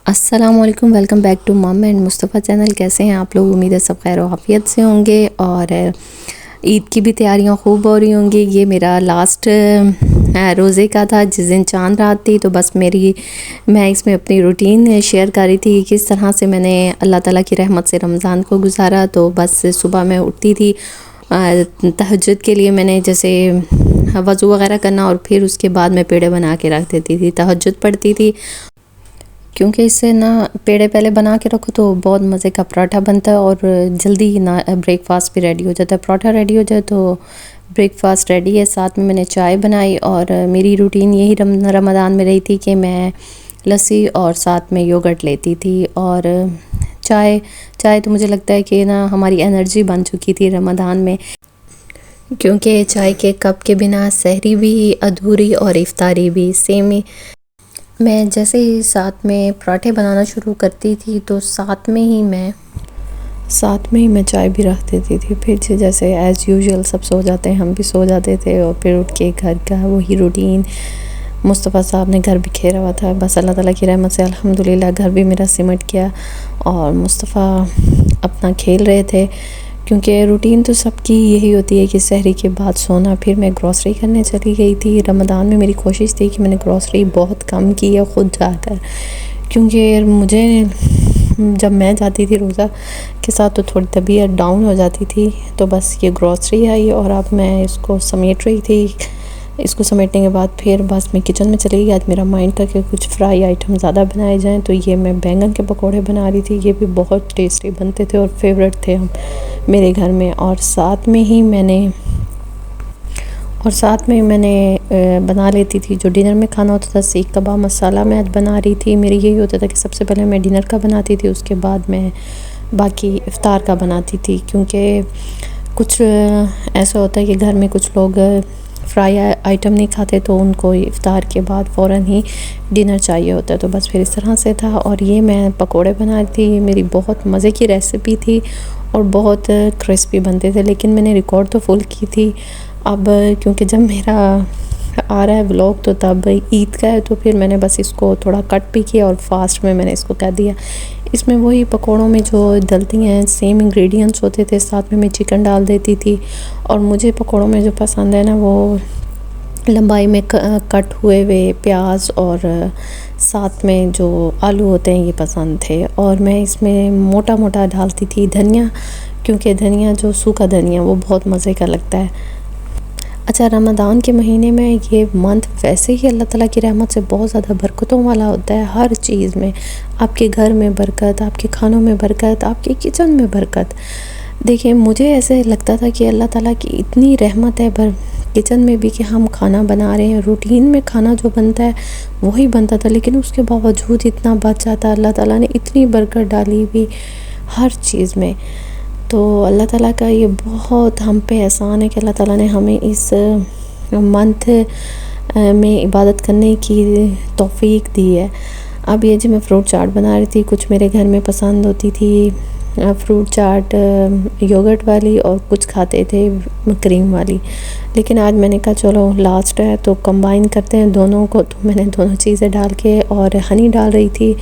अस्सलाम वालेकुम, welcome back to मम एंड मुस्तफ़ा चैनल। कैसे हैं आप लोग? उम्मीद है सब खैर आफियत से होंगे और ईद की भी तैयारियां खूब हो रही होंगी। ये मेरा लास्ट रोज़े का था जिस दिन चांद रात थी, तो बस मैं इसमें अपनी रूटीन शेयर कर रही थी किस तरह से मैंने अल्लाह ताला की रहमत से रमज़ान को गुजारा। तो बस सुबह मैं उठती थी तहज्जुद के लिए, मैंने जैसे वज़ू वगैरह करना और फिर उसके बाद मैं पेड़े बना के रख देती थी, तहज्जुद पढ़ती थी। क्योंकि इससे ना पेड़े पहले बना के रखो तो बहुत मज़े का पराठा बनता है और जल्दी ही ना ब्रेकफास्ट भी रेडी हो जाता है। पराठा रेडी हो जाए तो ब्रेकफास्ट रेडी है। साथ में मैंने चाय बनाई और मेरी रूटीन यही रमज़ान में रही थी कि मैं लस्सी और साथ में योगर्ट लेती थी। और चाय चाय तो मुझे लगता है कि ना हमारी एनर्जी बन चुकी थी रमज़ान में, क्योंकि चाय के कप के बिना सहरी भी अधूरी और इफ्तारी भी सेम ही। मैं जैसे ही साथ में पराठे बनाना शुरू करती थी तो साथ में ही मैं चाय भी रख देती थी। फिर जैसे एज़ यूजुअल सब सो जाते हैं, हम भी सो जाते थे और फिर उठ के घर का वही रूटीन। मुस्तफ़ा साहब ने घर भी घेरा हुआ था, बस अल्लाह ताला की रहमत से अल्हम्दुलिल्लाह घर भी मेरा सिमट गया और मुस्तफ़ा अपना खेल रहे थे। क्योंकि रूटीन तो सबकी यही होती है कि सहरी के बाद सोना। फिर मैं ग्रॉसरी करने चली गई थी। रमज़ान में मेरी कोशिश थी कि मैंने ग्रॉसरी बहुत कम की है ख़ुद जाकर, क्योंकि मुझे जब मैं जाती थी रोज़ा के साथ तो थोड़ी तबीयत डाउन हो जाती थी। तो बस ये ग्रॉसरी आई और अब मैं इसको समेट रही थी। इसको समेटने के बाद फिर बस मैं किचन में चली गई। आज मेरा माइंड था कि कुछ फ्राई आइटम ज़्यादा बनाए जाएं, तो ये मैं बैंगन के पकोड़े बना रही थी। ये भी बहुत टेस्टी बनते थे और फेवरेट थे हम मेरे घर में। और साथ में मैंने बना लेती थी जो डिनर में खाना होता था, सीख कबाब मसाला मैं आज बना रही थी। मेरी यही होता था कि सबसे पहले मैं डिनर का बनाती थी, उसके बाद मैं बाकी इफ़्तार का बनाती थी। क्योंकि कुछ ऐसा होता है कि घर में कुछ लोग फ्राई आइटम नहीं खाते, तो उनको इफ़्तार के बाद फ़ौरन ही डिनर चाहिए होता है। तो बस फिर इस तरह से था। और ये मैं पकोड़े बना रही थी। ये मेरी बहुत मज़े की रेसिपी थी और बहुत क्रिस्पी बनते थे, लेकिन मैंने रिकॉर्ड तो फुल की थी। अब क्योंकि जब मेरा आ रहा है व्लॉग तो तब ईद का है, तो फिर मैंने बस इसको थोड़ा कट भी किया और फास्ट में मैंने इसको कर दिया। इसमें वही पकोड़ों में जो डलती हैं सेम इंग्रेडिएंट्स होते थे, साथ में मैं चिकन डाल देती थी। और मुझे पकोड़ों में जो पसंद है ना, वो लंबाई में कट हुए हुए प्याज और साथ में जो आलू होते हैं ये पसंद थे। और मैं इसमें मोटा मोटा डालती थी धनिया, क्योंकि धनिया जो सूखा धनिया वो बहुत मज़े का लगता है। अच्छा, रमज़ान के महीने में ये मंथ वैसे ही अल्लाह ताला की रहमत से बहुत ज़्यादा बरकतों वाला होता है। हर चीज़ में आपके घर में बरकत, आपके खानों में बरकत, आपके किचन में बरकत। देखिए, मुझे ऐसे लगता था कि अल्लाह ताला की इतनी रहमत है किचन में भी कि हम खाना बना रहे हैं, रूटीन में खाना जो बनता है वही बनता था, लेकिन उसके बावजूद इतना बच जाता। अल्लाह ताला ने इतनी बरकत डाली हुई हर चीज़ में। तो अल्लाह ताला का ये बहुत हम पे एहसान है कि अल्लाह ताला ने हमें इस मंथ में इबादत करने की तौफीक दी है। अब ये जी मैं फ़्रूट चाट बना रही थी। कुछ मेरे घर में पसंद होती थी फ़्रूट चाट योगर्ट वाली और कुछ खाते थे क्रीम वाली, लेकिन आज मैंने कहा चलो लास्ट है तो कंबाइन करते हैं दोनों को। तो मैंने दोनों चीज़ें डाल के और हनी डाल रही थी।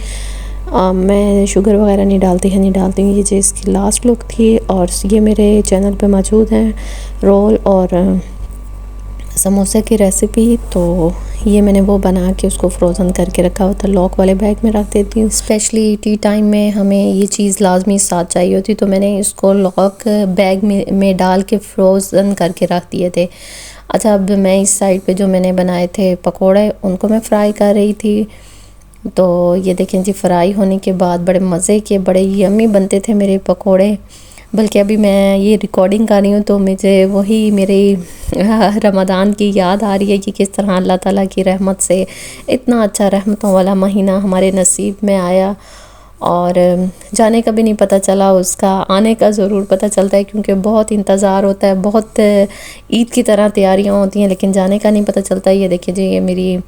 मैं शुगर वगैरह नहीं डालती, हनी डालती हूँ। ये जो इसकी लास्ट लुक थी। और ये मेरे चैनल पे मौजूद हैं रोल और समोसे की रेसिपी। तो ये मैंने वो बना के उसको फ्रोज़न करके रखा हुआ था, लॉक वाले बैग में रख देती हूँ। स्पेशली टी टाइम में हमें ये चीज़ लाजमी साथ चाहिए होती, तो मैंने इसको लॉक बैग में डाल के फ्रोज़न करके रख दिए थे। अच्छा, अब मैं इस साइड पे जो मैंने बनाए थे पकोड़े उनको मैं फ्राई कर रही थी। तो ये देखें जी, फ्राई होने के बाद बड़े मज़े के बड़े यम्मी बनते थे मेरे पकोड़े। बल्कि अभी मैं ये रिकॉर्डिंग कर रही हूँ तो मुझे वही मेरे रमज़ान की याद आ रही है कि किस तरह अल्लाह ताला की रहमत से इतना अच्छा रहमतों वाला महीना हमारे नसीब में आया। और जाने का भी नहीं पता चला, उसका आने का ज़रूर पता चलता है, क्योंकि बहुत इंतज़ार होता है, बहुत ईद की तरह तैयारियाँ होती हैं, लेकिन जाने का नहीं पता चलता। ये देखिए जी,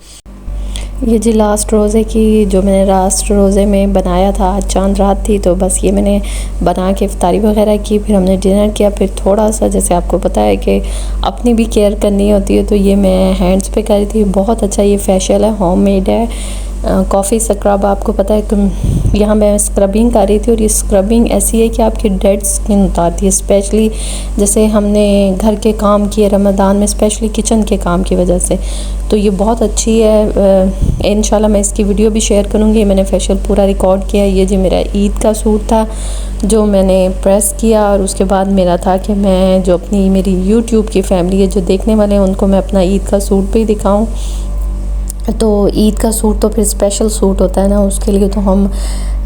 ये जी लास्ट रोज़े की जो मैंने लास्ट रोज़े में बनाया था, आज चांद रात थी, तो बस ये मैंने बना के इफ्तारी वगैरह की। फिर हमने डिनर किया। फिर थोड़ा सा जैसे आपको पता है कि अपनी भी केयर करनी होती है, तो ये मैं हैंड्स पे कर रही थी। बहुत अच्छा ये फेशियल है, होममेड है। Coffee scrub. आपको पता है कि यहाँ मैं स्क्रबिंग कर रही थी, और ये स्क्रबिंग ऐसी है कि आपकी डेड स्किन उतारती है, स्पेशली जैसे हमने घर के काम किए रमज़ान में, स्पेशली किचन के काम की वजह से, तो ये बहुत अच्छी है। इंशाल्लाह मैं इसकी वीडियो भी शेयर करूँगी। मैंने फेशियल पूरा रिकॉर्ड किया। ये जी मेरा ईद का सूट था जो मैंने प्रेस किया, और उसके बाद मेरा था कि मैं जो अपनी मेरी यूट्यूब की फैमिली है जो देखने वाले हैं उनको मैं अपना ईद का सूट भी दिखाऊं। तो ईद का सूट तो फिर स्पेशल सूट होता है ना, उसके लिए तो हम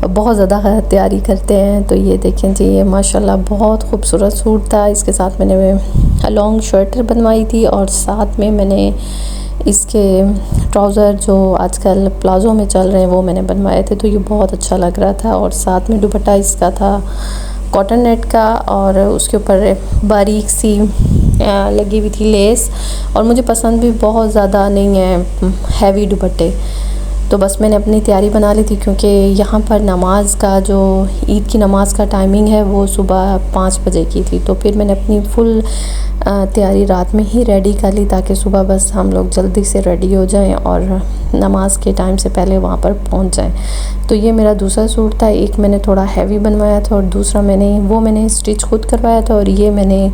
बहुत ज़्यादा तैयारी करते हैं। तो ये देखें जी, ये माशाल्लाह बहुत खूबसूरत सूट था। इसके साथ मैंने लॉन्ग शर्ट बनवाई थी, और साथ में मैंने इसके ट्राउज़र जो आजकल प्लाज़ो में चल रहे हैं वो मैंने बनवाए थे। तो ये बहुत अच्छा लग रहा था, और साथ में दुपट्टा इसका था कॉटन नेट का, और उसके ऊपर बारीक सी लगी हुई थी लेस। और मुझे पसंद भी बहुत ज़्यादा नहीं है हैवी दुपट्टे, तो बस मैंने अपनी तैयारी बना ली थी, क्योंकि यहाँ पर नमाज का जो ईद की नमाज़ का टाइमिंग है वो सुबह 5 बजे की थी। तो फिर मैंने अपनी फुल तैयारी रात में ही रेडी कर ली, ताकि सुबह बस हम लोग जल्दी से रेडी हो जाएं और नमाज के टाइम से पहले वहाँ पर पहुँच जाएं। तो ये मेरा दूसरा सूट था। एक मैंने थोड़ा हैवी बनवाया था, और दूसरा मैंने स्टिच खुद करवाया था, और ये मैंने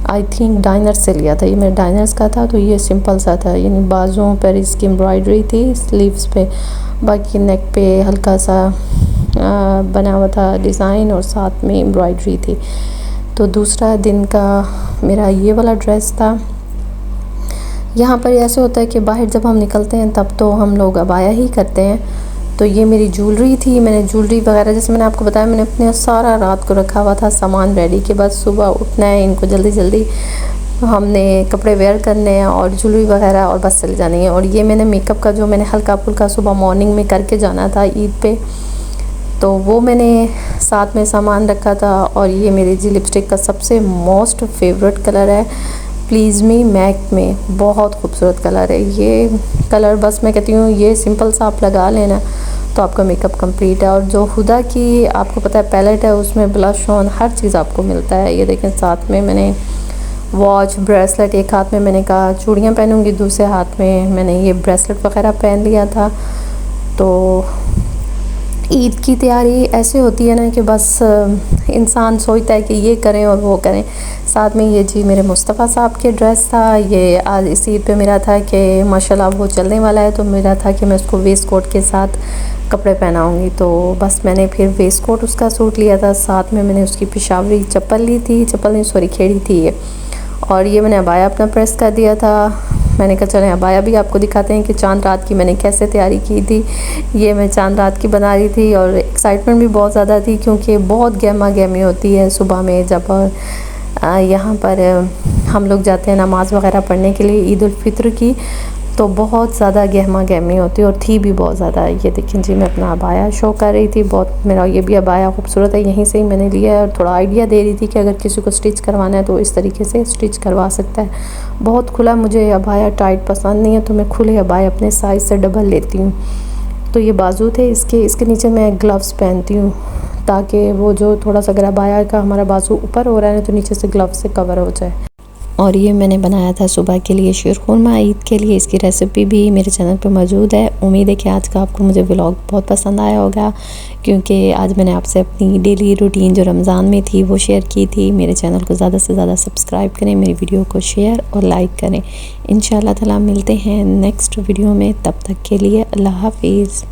आई थिंक डाइनर्स से लिया था। ये मेरे डाइनर्स का था। तो ये सिंपल सा था, यानी बाजुओं पर इसकी एम्ब्रॉयडरी थी, स्लीव्स पे, बाकी नेक पे हल्का सा बना हुआ था डिज़ाइन, और साथ में एम्ब्रॉयडरी थी। तो दूसरा दिन का मेरा ये वाला ड्रेस था। यहाँ पर ऐसे होता है कि बाहर जब हम निकलते हैं तब तो हम लोग अबाया ही करते हैं। तो ये मेरी ज्वेलरी थी। मैंने ज्वेलरी वगैरह, जैसे मैंने आपको बताया, मैंने अपने सारा रात को रखा हुआ था सामान रेडी, के बाद सुबह उठना है, इनको जल्दी जल्दी हमने कपड़े वेयर करने हैं और ज्वेलरी वगैरह, और बस चले जानी है। और ये मैंने मेकअप का जो मैंने हल्का फुल्का सुबह मॉर्निंग में करके जाना था ईद पे, तो वो मैंने साथ में सामान रखा था। और ये मेरी जी लिपस्टिक का सबसे मोस्ट फेवरेट कलर है प्लीज़ मी मैक में, बहुत खूबसूरत कलर है ये कलर। बस मैं कहती हूँ ये सिंपल सा आप लगा लेना तो आपका मेकअप कंप्लीट है। और जो हुदा की आपको पता है पैलेट है, उसमें ब्लश ऑन हर चीज़ आपको मिलता है। ये देखें, साथ में मैंने वॉच, ब्रेसलेट, एक हाथ में मैंने कहा चूड़ियाँ पहनूंगी, दूसरे हाथ में मैंने ये ब्रेसलेट वगैरह पहन लिया था। तो ईद की तैयारी ऐसे होती है ना कि बस इंसान सोचता है कि ये करें और वो करें। साथ में ये जी मेरे मुस्तफ़ा साहब के ड्रेस था। ये आज इस ईद पे मेरा था कि माशाल्लाह वो चलने वाला है, तो मेरा था कि मैं उसको वेस्ट कोट के साथ कपड़े पहनाऊंगी। तो बस मैंने फिर वेस्ट कोट उसका सूट लिया था, साथ में मैंने उसकी पेशावरी चप्पल ली थी, चप्पल नहीं सॉरी खेड़ी थी ये। और ये मैंने अबाया अपना प्रेस कर दिया था। मैंने कहा चलें अबाया भी आपको दिखाते हैं कि चांद रात की मैंने कैसे तैयारी की थी। ये मैं चांद रात की बना रही थी, और एक्साइटमेंट भी बहुत ज़्यादा थी, क्योंकि बहुत गहमा गहमी होती है सुबह में जब यहाँ पर हम लोग जाते हैं नमाज़ वगैरह पढ़ने के लिए ईद उल फित्र की, तो बहुत ज़्यादा गहमा गहमी होती है, और थी भी बहुत ज़्यादा। ये देखें जी, मैं अपना अबाया शो कर रही थी। बहुत मेरा ये भी अबाया खूबसूरत है, यहीं से ही मैंने लिया है। और थोड़ा आइडिया दे रही थी कि अगर किसी को स्टिच करवाना है तो इस तरीके से स्टिच करवा सकता है। बहुत खुला मुझे अबाया टाइट पसंद नहीं है, तो मैं खुले अबाया अपने साइज़ से डबल लेती हूँ। तो ये बाजू थे इसके नीचे मैं ग्लव्स पहनती हूँ, ताकि वो जो थोड़ा सा अगर अबाया का हमारा बाजू ऊपर हो रहा है तो नीचे से ग्लव्स से कवर हो जाए। और ये मैंने बनाया था सुबह के लिए शीरखुरमा ईद के लिए। इसकी रेसिपी भी मेरे चैनल पे मौजूद है। उम्मीद है कि आज का आपको मुझे व्लॉग बहुत पसंद आया होगा, क्योंकि आज मैंने आपसे अपनी डेली रूटीन जो रमज़ान में थी वो शेयर की थी। मेरे चैनल को ज़्यादा से ज़्यादा सब्सक्राइब करें, मेरी वीडियो को शेयर और लाइक करें। इंशाअल्लाह ताला मिलते हैं नेक्स्ट वीडियो में, तब तक के लिए अल्लाह हाफिज़।